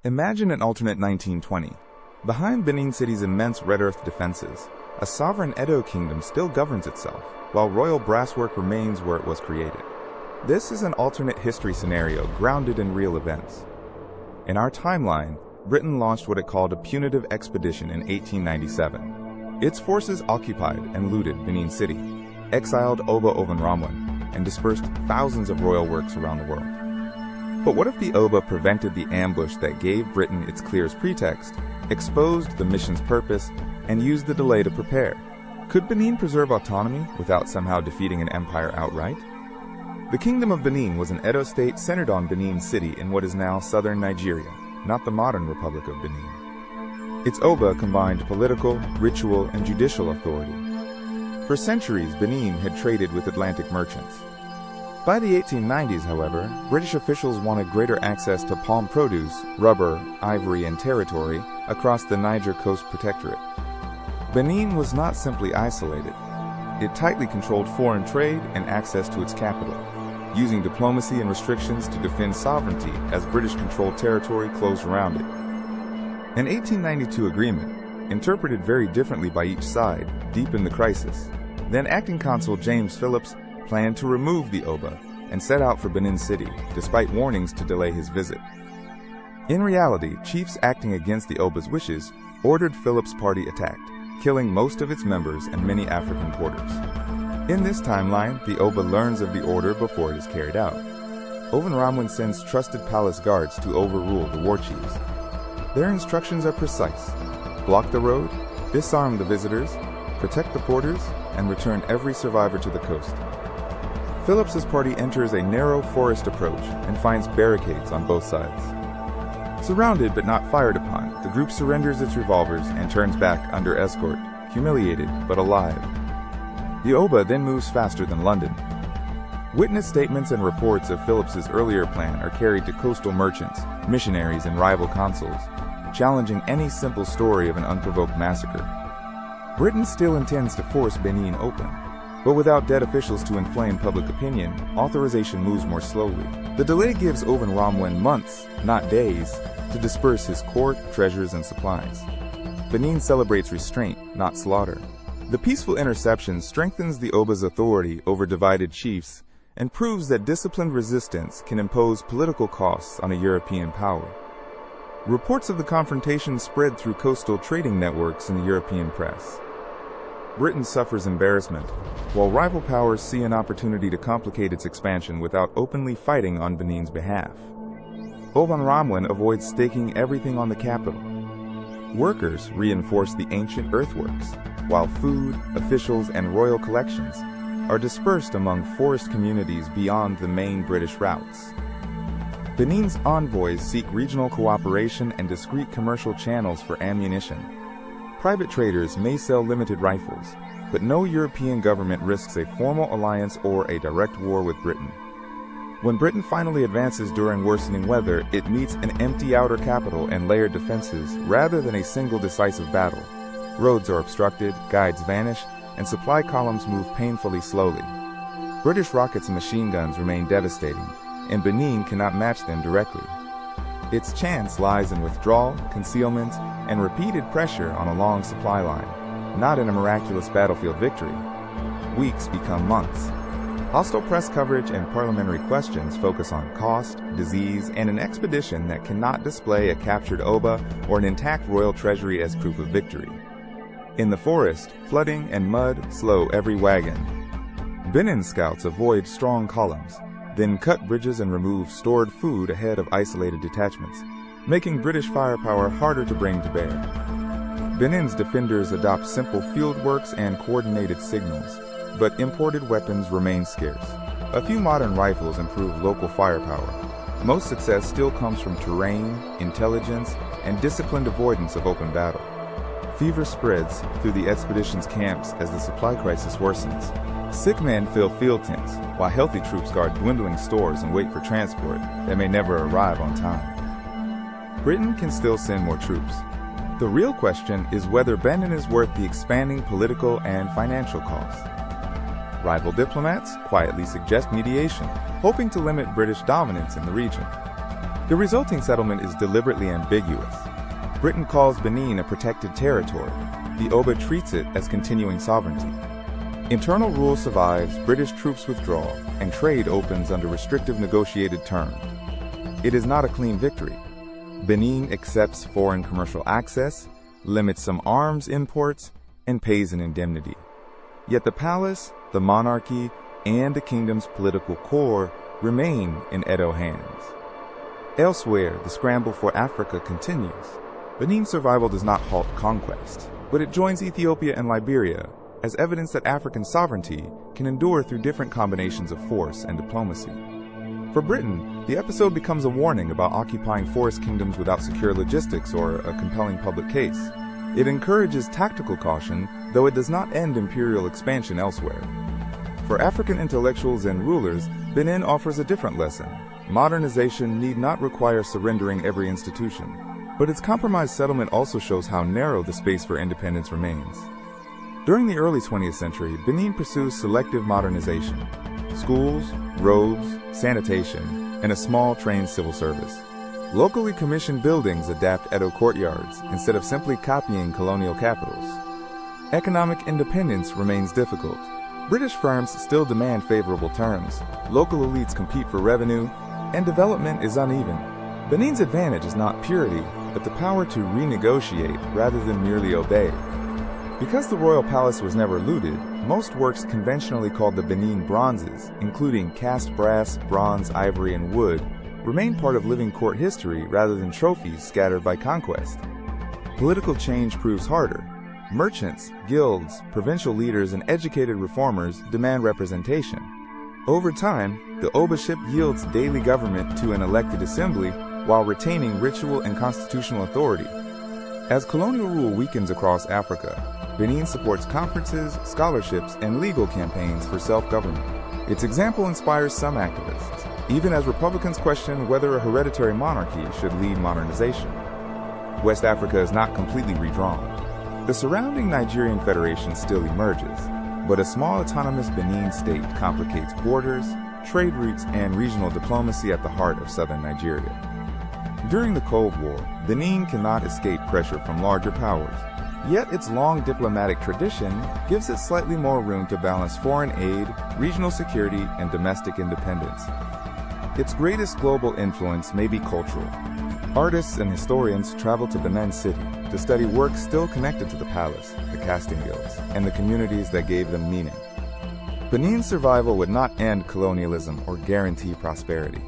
Imagine an alternate 1920. Behind Benin City's immense red earth defenses, a sovereign Edo kingdom still governs itself, while royal brasswork remains where it was created. This is an alternate history scenario grounded in real events. In our timeline, Britain launched what it called a punitive expedition in 1897. Its forces occupied and looted Benin City, exiled Oba Ovonramwen, and dispersed thousands of royal works around the world. But what if the Oba prevented the ambush that gave Britain its clearest pretext, exposed the mission's purpose, and used the delay to prepare? Could Benin preserve autonomy without somehow defeating an empire outright? The Kingdom of Benin was an Edo state centered on Benin City in what is now southern Nigeria, not the modern Republic of Benin. Its Oba combined political, ritual, and judicial authority. For centuries, Benin had traded with Atlantic merchants. By the 1890s, however, British officials wanted greater access to palm produce, rubber, ivory, and territory across the Niger Coast Protectorate. Benin was not simply isolated. It tightly controlled foreign trade and access to its capital, using diplomacy and restrictions to defend sovereignty as British-controlled territory closed around it. An 1892 agreement, interpreted very differently by each side, deepened the crisis. Then Acting Consul James Phillips planned to remove the Oba and set out for Benin City, despite warnings to delay his visit. In reality, chiefs acting against the Oba's wishes ordered Phillips' party attacked, killing most of its members and many African porters. In this timeline, the Oba learns of the order before it is carried out. Ovonramwen sends trusted palace guards to overrule the war chiefs. Their instructions are precise: block the road, disarm the visitors, protect the porters, and return every survivor to the coast. Phillips's party enters a narrow forest approach and finds barricades on both sides. Surrounded but not fired upon, the group surrenders its revolvers and turns back under escort, humiliated but alive. The Oba then moves faster than London. Witness statements and reports of Phillips's earlier plan are carried to coastal merchants, missionaries, and rival consuls, challenging any simple story of an unprovoked massacre. Britain still intends to force Benin open, but without dead officials to inflame public opinion, authorization moves more slowly. The delay gives Ovonramwen months, not days, to disperse his court, treasures, and supplies. Benin celebrates restraint, not slaughter. The peaceful interception strengthens the Oba's authority over divided chiefs and proves that disciplined resistance can impose political costs on a European power. Reports of the confrontation spread through coastal trading networks in the European press. Britain suffers embarrassment, while rival powers see an opportunity to complicate its expansion without openly fighting on Benin's behalf. Ovonramwen avoids staking everything on the capital. Workers reinforce the ancient earthworks, while food, officials, and royal collections are dispersed among forest communities beyond the main British routes. Benin's envoys seek regional cooperation and discreet commercial channels for ammunition. Private traders may sell limited rifles, but no European government risks a formal alliance or a direct war with Britain. When Britain finally advances during worsening weather, it meets an empty outer capital and layered defenses rather than a single decisive battle. Roads are obstructed, guides vanish, and supply columns move painfully slowly. British rockets and machine guns remain devastating, and Benin cannot match them directly. Its chance lies in withdrawal, concealment, and repeated pressure on a long supply line, not in a miraculous battlefield victory. Weeks become months. Hostile press coverage and parliamentary questions focus on cost, disease, and an expedition that cannot display a captured Oba or an intact royal treasury as proof of victory. In the forest, flooding and mud slow every wagon. Benin scouts avoid strong columns, then cut bridges and remove stored food ahead of isolated detachments, making British firepower harder to bring to bear. Benin's defenders adopt simple field works and coordinated signals, but imported weapons remain scarce. A few modern rifles improve local firepower. Most success still comes from terrain, intelligence, and disciplined avoidance of open battle. Fever spreads through the expedition's camps as the supply crisis worsens. Sick men fill field tents, while healthy troops guard dwindling stores and wait for transport that may never arrive on time. Britain can still send more troops. The real question is whether Benin is worth the expanding political and financial costs. Rival diplomats quietly suggest mediation, hoping to limit British dominance in the region. The resulting settlement is deliberately ambiguous. Britain calls Benin a protected territory. The Oba treats it as continuing sovereignty. Internal rule survives, British troops withdraw, and trade opens under restrictive negotiated terms. It is not a clean victory. Benin accepts foreign commercial access, limits some arms imports, and pays an indemnity. Yet the palace, the monarchy, and the kingdom's political core remain in Edo hands. Elsewhere, the scramble for Africa continues. Benin's survival does not halt conquest, but it joins Ethiopia and Liberia as evidence that African sovereignty can endure through different combinations of force and diplomacy. For Britain, the episode becomes a warning about occupying forest kingdoms without secure logistics or a compelling public case. It encourages tactical caution, though it does not end imperial expansion elsewhere. For African intellectuals and rulers, Benin offers a different lesson. Modernization need not require surrendering every institution, but its compromised settlement also shows how narrow the space for independence remains. During the early 20th century, Benin pursues selective modernization: schools, roads, sanitation, and a small trained civil service. Locally commissioned buildings adapt Edo courtyards instead of simply copying colonial capitals. Economic independence remains difficult. British firms still demand favorable terms, local elites compete for revenue, and development is uneven. Benin's advantage is not purity, but the power to renegotiate rather than merely obey. Because the royal palace was never looted, most works conventionally called the Benin Bronzes, including cast brass, bronze, ivory, and wood, remain part of living court history rather than trophies scattered by conquest. Political change proves harder. Merchants, guilds, provincial leaders, and educated reformers demand representation. Over time, the Obaship yields daily government to an elected assembly while retaining ritual and constitutional authority. As colonial rule weakens across Africa, Benin supports conferences, scholarships, and legal campaigns for self-government. Its example inspires some activists, even as Republicans question whether a hereditary monarchy should lead modernization. West Africa is not completely redrawn. The surrounding Nigerian Federation still emerges, but a small autonomous Benin state complicates borders, trade routes, and regional diplomacy at the heart of southern Nigeria. During the Cold War, Benin cannot escape pressure from larger powers, yet its long diplomatic tradition gives it slightly more room to balance foreign aid, regional security, and domestic independence. Its greatest global influence may be cultural. Artists and historians travel to Benin City to study works still connected to the palace, the casting guilds, and the communities that gave them meaning. Benin's survival would not end colonialism or guarantee prosperity.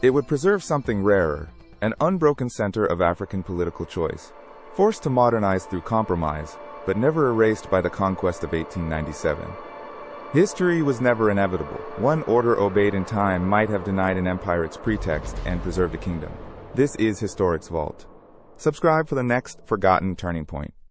It would preserve something rarer, an unbroken center of African political choice, forced to modernize through compromise, but never erased by the conquest of 1897. History was never inevitable. One order obeyed in time might have denied an empire its pretext and preserved a kingdom. This is Historic's Vault. Subscribe for the next forgotten turning point.